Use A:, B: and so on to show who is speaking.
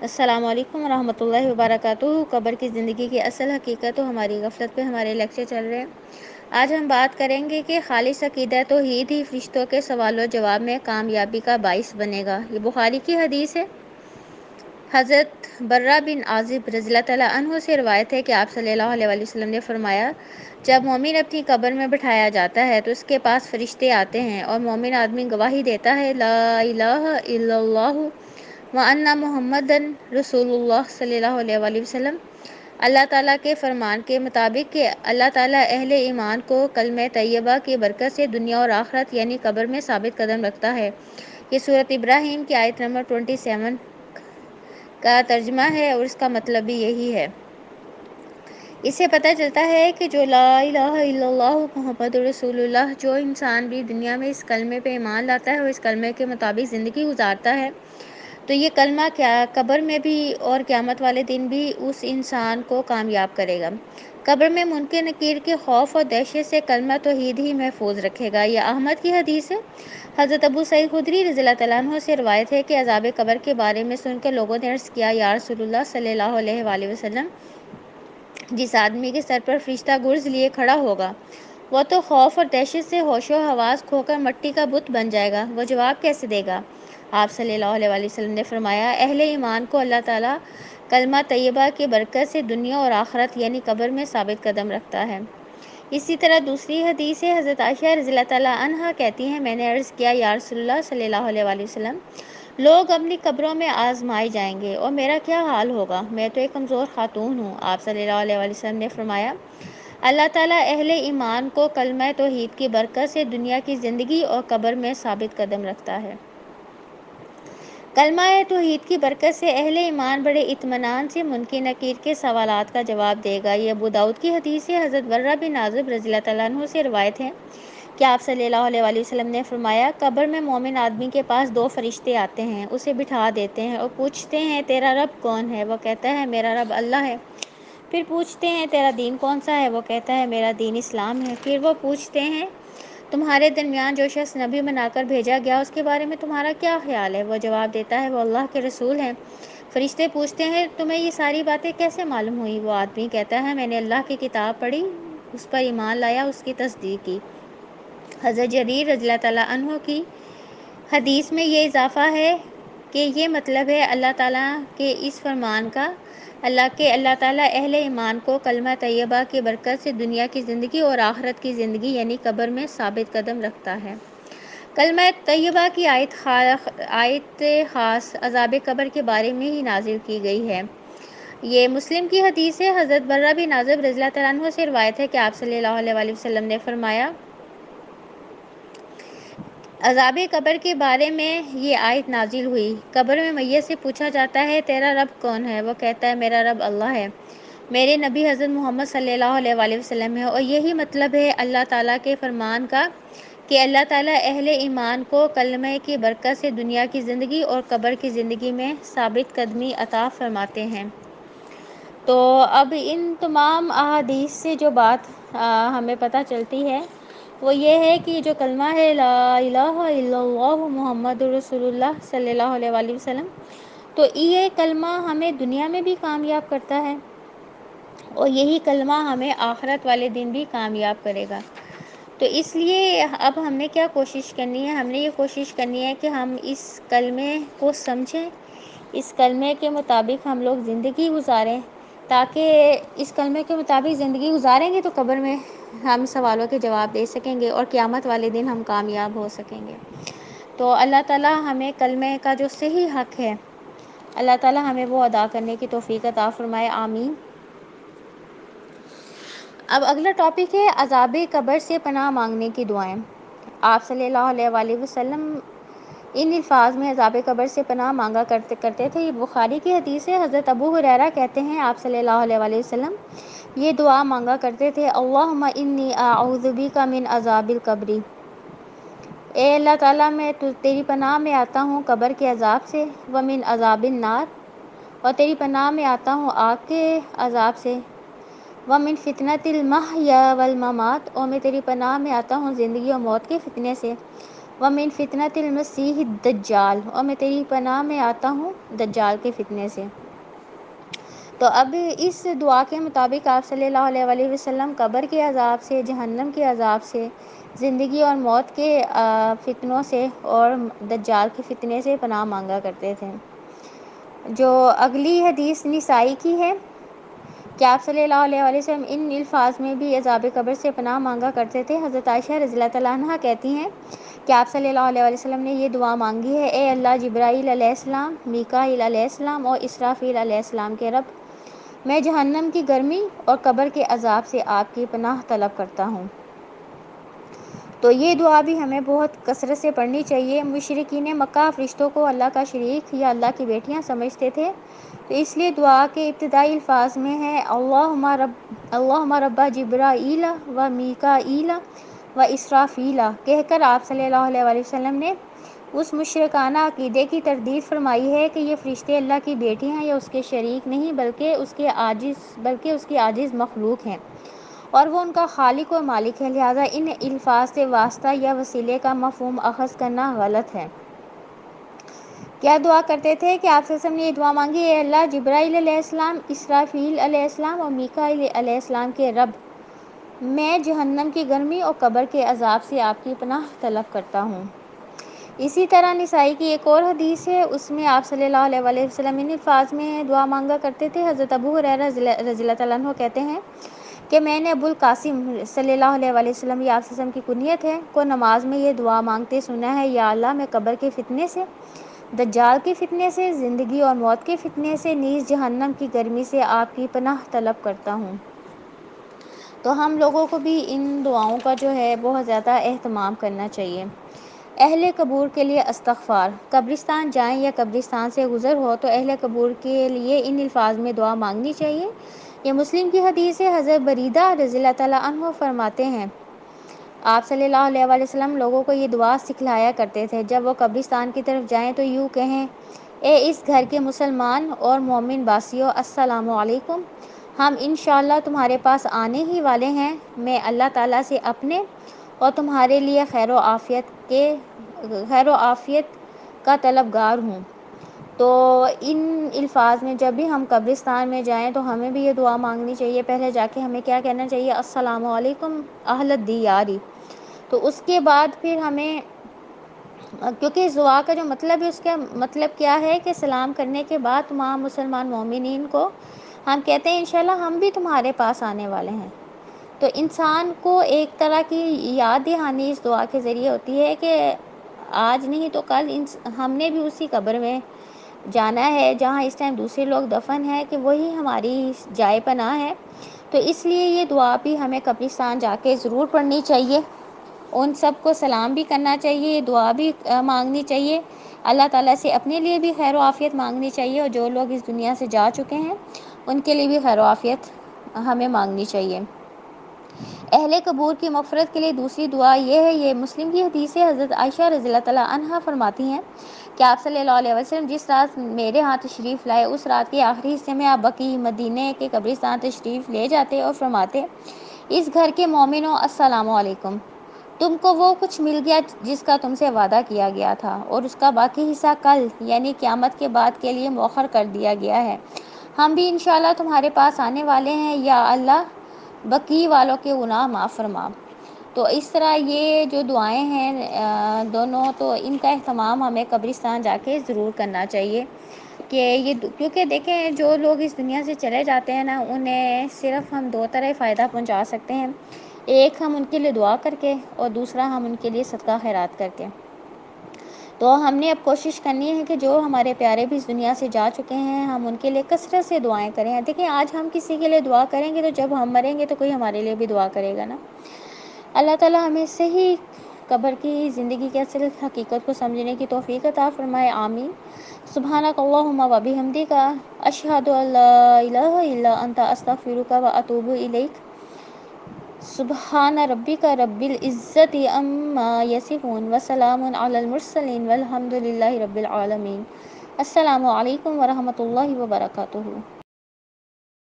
A: السلام علیکم ورحمۃ اللہ وبرکاتہ۔ قبر کی زندگی کی اصل حقیقت و ہماری غفلت پہ ہمارے لیکچر چل رہے ہیں۔ آج ہم بات کریں گے کہ خالص عقیدہ توحید ہی فرشتوں کے سوال و جواب میں کامیابی کا باعث بنے گا۔ یہ بخاری کی حدیث ہے۔ حضرت برہ بن عازب رضی اللہ تعالیٰ عنہ سے روایت ہے کہ آپ صلی اللہ علیہ وسلم نے فرمایا، جب مومن اپنی قبر میں بٹھایا جاتا ہے تو اس کے پاس فرشتے آتے ہیں اور مومن آدمی گواہی دیتا ہے لا الہ الا اللہ وَأَنَّ مُحَمَّدًا رسول اللہ صلی اللہ علیہ وآلہ وسلم۔ اللہ تعالیٰ کے فرمان کے مطابق کہ اللہ تعالیٰ اہل ایمان کو کلمہ طیبہ کی برکت سے دنیا اور آخرت یعنی قبر میں ثابت قدم رکھتا ہے۔ یہ سورۃ ابراہیم کی آیت نمبر 27 کا ترجمہ ہے اور اس کا مطلب بھی یہی ہے۔ اس سے پتہ چلتا ہے کہ جو لا الہ الا اللہ محمد رسول اللہ، جو انسان بھی دنیا میں اس کلمے پہ ایمان لاتا ہے اور اس کلمے کے مطابق زندگی گزارتا ہے تو یہ کلمہ کیا قبر میں بھی اور قیامت والے دن بھی اس انسان کو کامیاب کرے گا۔ قبر میں منکر نکیر کے خوف اور دہشت سے کلمہ توحید ہی محفوظ رکھے گا۔ یہ احمد کی حدیث ہے۔ حضرت ابو سعید خدری رضی اللہ تعالیٰ عنہ سے روایت ہے کہ عذاب قبر کے بارے میں سن کر لوگوں نے عرض کیا، یا رسول اللہ صلی اللہ علیہ وآلہ وسلم، جس آدمی کے سر پر فرشتہ گرز لیے کھڑا ہوگا وہ تو خوف اور دہشت سے ہوش و حواس کھو کر مٹی کا بت بن جائے گا، وہ جواب کیسے دے گا؟ آپ صلی اللہ علیہ وآلہ وسلم نے فرمایا، اہل ایمان کو اللہ تعالیٰ کلمہ طیبہ کی برکت سے دنیا اور آخرت یعنی قبر میں ثابت قدم رکھتا ہے۔ اسی طرح دوسری حدیث ہے، حضرت عائشہ رضی اللہ تعالیٰ عنہا کہتی ہیں، میں نے عرض کیا، یا رسول اللہ صلی اللہ علیہ وآلہ وسلم، لوگ اپنی قبروں میں آزمائے جائیں گے اور میرا کیا حال ہوگا؟ میں تو ایک کمزور خاتون ہوں۔ آپ صلی اللہ علیہ وآلہ وسلم نے فرمایا، اللہ تعالیٰ اہل ایمان کو کلمہ توحید کی برکت سے دنیا کی زندگی اور قبر میں ثابت قدم رکھتا ہے۔ کلمہ توحید کی برکت سے اہل ایمان بڑے اطمینان سے منکر نکیر کے سوالات کا جواب دے گا۔ یہ ابو داؤد کی حدیث ہے۔ حضرت برہ بن عازب رضی اللہ تعالیٰ عنہ سے روایت ہے کہ آپ صلی اللہ علیہ وآلہ وسلم نے فرمایا، قبر میں مومن آدمی کے پاس دو فرشتے آتے ہیں، اسے بٹھا دیتے ہیں اور پوچھتے ہیں، تیرا رب کون ہے؟ وہ کہتا ہے، میرا رب اللہ ہے۔ پھر پوچھتے ہیں، تیرا دین کون سا ہے؟ وہ کہتا ہے، میرا دین اسلام ہے۔ پھر وہ پوچھتے ہیں، تمہارے درمیان جو شخص نبی بنا کر بھیجا گیا اس کے بارے میں تمہارا کیا خیال ہے؟ وہ جواب دیتا ہے، وہ اللہ کے رسول ہیں۔ فرشتے پوچھتے ہیں، تمہیں یہ ساری باتیں کیسے معلوم ہوئی؟ وہ آدمی کہتا ہے، میں نے اللہ کی کتاب پڑھی، اس پر ایمان لایا، اس کی تصدیق کی۔ حضرت جریر رضی اللہ تعالیٰ عنہ کی حدیث میں یہ اضافہ ہے کہ یہ مطلب ہے اللہ تعالیٰ کے اس فرمان کا، اللہ تعالیٰ اہل ایمان کو کلمہ طیبہ کی برکت سے دنیا کی زندگی اور آخرت کی زندگی یعنی قبر میں ثابت قدم رکھتا ہے۔ کلمہ طیبہ کی آیت خاص عذاب قبر کے بارے میں ہی نازل کی گئی ہے۔ یہ مسلم کی حدیث ہے۔ حضرت برہ بن عازب رضی اللہ تعالیٰ عنہ سے روایت ہے کہ آپ صلی اللہ علیہ وآلہ وسلم نے فرمایا، عذاب قبر کے بارے میں یہ آیت نازل ہوئی، قبر میں میت سے پوچھا جاتا ہے، تیرا رب کون ہے؟ وہ کہتا ہے، میرا رب اللہ ہے، میرے نبی حضرت محمد صلی اللہ علیہ وآلہ وسلم ہے۔ اور یہی مطلب ہے اللہ تعالیٰ کے فرمان کا کہ اللہ تعالیٰ اہل ایمان کو کلمہ کی برکت سے دنیا کی زندگی اور قبر کی زندگی میں ثابت قدمی عطا فرماتے ہیں۔ تو اب ان تمام احادیث سے جو بات ہمیں پتہ چلتی ہے وہ یہ ہے کہ جو کلمہ ہے لا الہ الا اللہ محمد رسول اللہ صلی اللہ علیہ وآلہ وسلم، تو یہ کلمہ ہمیں دنیا میں بھی کامیاب کرتا ہے اور یہی کلمہ ہمیں آخرت والے دن بھی کامیاب کرے گا۔ تو اس لیے اب ہم نے کیا کوشش کرنی ہے؟ ہم نے یہ کوشش کرنی ہے کہ ہم اس کلمے کو سمجھیں، اس کلمے کے مطابق ہم لوگ زندگی گزاریں، تاکہ اس کلمے کے مطابق زندگی گزاریں گے تو قبر میں ہم سوالوں کے جواب دے سکیں گے اور قیامت والے دن ہم کامیاب ہو سکیں گے۔ تو اللہ تعالیٰ ہمیں کلمے کا جو صحیح حق ہے، اللہ تعالیٰ ہمیں وہ ادا کرنے کی توفیق عطا فرمائے، آمین۔ اب اگلا ٹاپک ہے عذاب قبر سے پناہ مانگنے کی دعائیں۔ آپ صلی اللہ علیہ وآلہ وسلم ان الفاظ میں عذاب قبر سے پناہ مانگا کرتے تھے۔ یہ بخاری کی حدیث ہے۔ حضرت ابو ہریرہ کہتے ہیں، آپ صلی اللہ علیہ وآلہ وسلم یہ دعا مانگا کرتے تھے، اللہم انی اعوذ بک من عذاب القبر، اے اللہ تعالیٰ میں تیری پناہ میں آتا ہوں قبر کے عذاب سے، ومن عذاب النار، اور تیری پناہ میں آتا ہوں آگ کے عذاب سے، ومن فتنۃ المحیا والممات، اور میں تیری پناہ میں آتا ہوں زندگی اور موت کے فتنے سے، ومن فتنۃ المسیح الدجال، اور میں تیری پناہ میں آتا ہوں دجال کے فتنے سے۔ تو اب اس دعا کے مطابق آپ صلی اللہ علیہ وآلہ وسلم قبر کے عذاب سے، جہنم کے عذاب سے، زندگی اور موت کے فتنوں سے اور دجال کے فتنے سے پناہ مانگا کرتے تھے۔ جو اگلی حدیث نسائی کی ہے کہ آپ صلی اللہ علیہ وآلہ وسلم ان الفاظ میں بھی عذاب قبر سے پناہ مانگا کرتے تھے۔ حضرت عائشہ رضی اللہ تعالیٰ عنہ کہتی ہیں کہ آپ صلی اللہ علیہ وآلہ وسلم نے یہ دعا مانگی ہے: اے اللہ، جبرائیل علیہ السلام، میکائیل علیہ السلام اور اسرافیل علیہ السلام کے رب، میں جہنم کی گرمی اور قبر کے عذاب سے آپ کی پناہ طلب کرتا ہوں۔ تو یہ دعا بھی ہمیں بہت کثرت سے پڑھنی چاہیے۔ مشرکین مکہ فرشتوں کو اللہ کا شریک یا اللہ کی بیٹیاں سمجھتے تھے، تو اس لیے دعا کے ابتدائی الفاظ میں ہے: اللہم رب جبرائیل و میکائیل و اسرافیل، کہہ کر آپ صلی اللہ علیہ وآلہ وسلم نے اس مشرکانہ عقیدے کی تردید فرمائی ہے کہ یہ فرشتے اللہ کی بیٹی ہیں یا اس کے شریک نہیں، بلکہ اس کی عاجز مخلوق ہیں، اور وہ ان کا خالق و مالک ہے، لہٰذا ان الفاظ سے واسطہ یا وسیلے کا مفہوم اخذ کرنا غلط ہے۔ کیا دعا کرتے تھے کہ آپ صلی اللہ علیہ وسلم نے یہ دعا مانگی: اے اللہ، جبرائیل علیہ السلام، اسرافیل علیہ السلام اور میکائیل علیہ السلام کے رب، میں جہنم کی گرمی اور قبر کے عذاب سے آپ کی پناہ طلب کرتا ہوں۔ اسی طرح نسائی کی ایک اور حدیث ہے، اس میں آپ صلی اللہ علیہ وآلہ وسلم ان الفاظ میں دعا مانگا کرتے تھے۔ حضرت ابو ہریرہ رضی اللہ تعالیٰ عنہ کہتے ہیں کہ میں نے ابو القاسم صلی اللہ علیہ وآلہ وسلم، یہ آپ وسلم کی کنیت ہے، کو نماز میں یہ دعا مانگتے سنا ہے: یا اللہ، میں قبر کے فتنے سے، دجال کے فتنے سے، زندگی اور موت کے فتنے سے، نیز جہنم کی گرمی سے آپ کی پناہ طلب کرتا ہوں۔ تو ہم لوگوں کو بھی ان دعاؤں کا جو ہے بہت زیادہ اہتمام کرنا چاہیے۔ اہل قبور کے لیے استغفار: قبرستان جائیں یا قبرستان سے گزر ہو تو اہل قبور کے لیے ان الفاظ میں دعا مانگنی چاہیے۔ یہ مسلم کی حدیث ہے۔ حضرت بریدہ رضی اللہ تعالیٰ عنہ فرماتے ہیں آپ صلی اللہ علیہ وآلہ وسلم لوگوں کو یہ دعا سکھلایا کرتے تھے: جب وہ قبرستان کی طرف جائیں تو یوں کہیں: اے اس گھر کے مسلمان اور مومن باسیوں، السلام علیکم، ہم انشاءاللہ تمہارے پاس آنے ہی والے ہیں۔ میں اللہ تعالیٰ سے اپنے اور تمہارے لیے خیر و عافیت کا طلبگار ہوں۔ تو ان الفاظ میں جب بھی ہم قبرستان میں جائیں تو ہمیں بھی یہ دعا مانگنی چاہیے۔ پہلے جا کے ہمیں کیا کہنا چاہیے؟ السلام علیکم اہل الدیاری۔ تو اس کے بعد پھر ہمیں، کیونکہ اس دعا کا جو مطلب ہے، اس کا مطلب کیا ہے کہ سلام کرنے کے بعد تمام مسلمان مومنین کو ہم کہتے ہیں انشاءاللہ ہم بھی تمہارے پاس آنے والے ہیں۔ تو انسان کو ایک طرح کی یاد دہانی اس دعا کے ذریعے ہوتی ہے کہ آج نہیں تو کل ہم نے بھی اسی قبر میں جانا ہے جہاں اس ٹائم دوسرے لوگ دفن ہیں، کہ وہی ہماری جائے پناہ ہے۔ تو اس لیے یہ دعا بھی ہمیں قبرستان جا کے ضرور پڑھنی چاہیے، ان سب کو سلام بھی کرنا چاہیے، یہ دعا بھی مانگنی چاہیے، اللہ تعالیٰ سے اپنے لیے بھی خیر و عافیت مانگنی چاہیے، اور جو لوگ اس دنیا سے جا چکے ہیں ان کے لیے بھی خیر و عافیت ہمیں مانگنی چاہیے۔ اہل قبور کی مغفرت کے لیے دوسری دعا یہ ہے، یہ مسلم کی حدیث ہے۔ حضرت عائشہ رضی اللہ تعالیٰ عنہا فرماتی ہیں کہ آپ صلی اللہ علیہ وسلم جس رات میرے ہاں تشریف لائے، اس رات کے آخری حصے میں آپ بقیع مدینے کے قبرستان تشریف لے جاتے اور فرماتے: اس گھر کے مومنوں، السلام علیکم، تم کو وہ کچھ مل گیا جس کا تم سے وعدہ کیا گیا تھا، اور اس کا باقی حصہ کل یعنی قیامت کے بعد کے لیے مؤخر کر دیا گیا ہے۔ ہم بھی انشاءاللہ تمہارے پاس آنے والے ہیں، یا اللہ بقیع والوں کے گناہ معاف فرما۔ تو اس طرح یہ جو دعائیں ہیں دونوں، تو ان کا اہتمام ہمیں قبرستان جا کے ضرور کرنا چاہیے، کہ یہ کیونکہ دیکھیں جو لوگ اس دنیا سے چلے جاتے ہیں نا، انہیں صرف ہم دو طرح فائدہ پہنچا سکتے ہیں: ایک ہم ان کے لیے دعا کر کے، اور دوسرا ہم ان کے لیے صدقہ خیرات کر کے۔ تو ہم نے اب کوشش کرنی ہے کہ جو ہمارے پیارے بھی اس دنیا سے جا چکے ہیں، ہم ان کے لیے کثرت سے دعائیں کریں۔ دیکھیں آج ہم کسی کے لیے دعا کریں گے تو جب ہم مریں گے تو کوئی ہمارے لیے بھی دعا کرے گا نا۔ اللہ تعالیٰ ہمیں صحیح قبر کی زندگی کی اصل حقیقت کو سمجھنے کی توفیق عطا فرمائے، آمین۔ سبحانک اللہم و بحمدک، اشہد ان لا الہ الا انت، استغفرک و اتوب الیک۔ سبحان ربک رب العزت عما یصفون وسلام علی المرسلین والحمد للہ رب العالمین۔ السلام علیکم ورحمۃ اللہ وبرکاتہ۔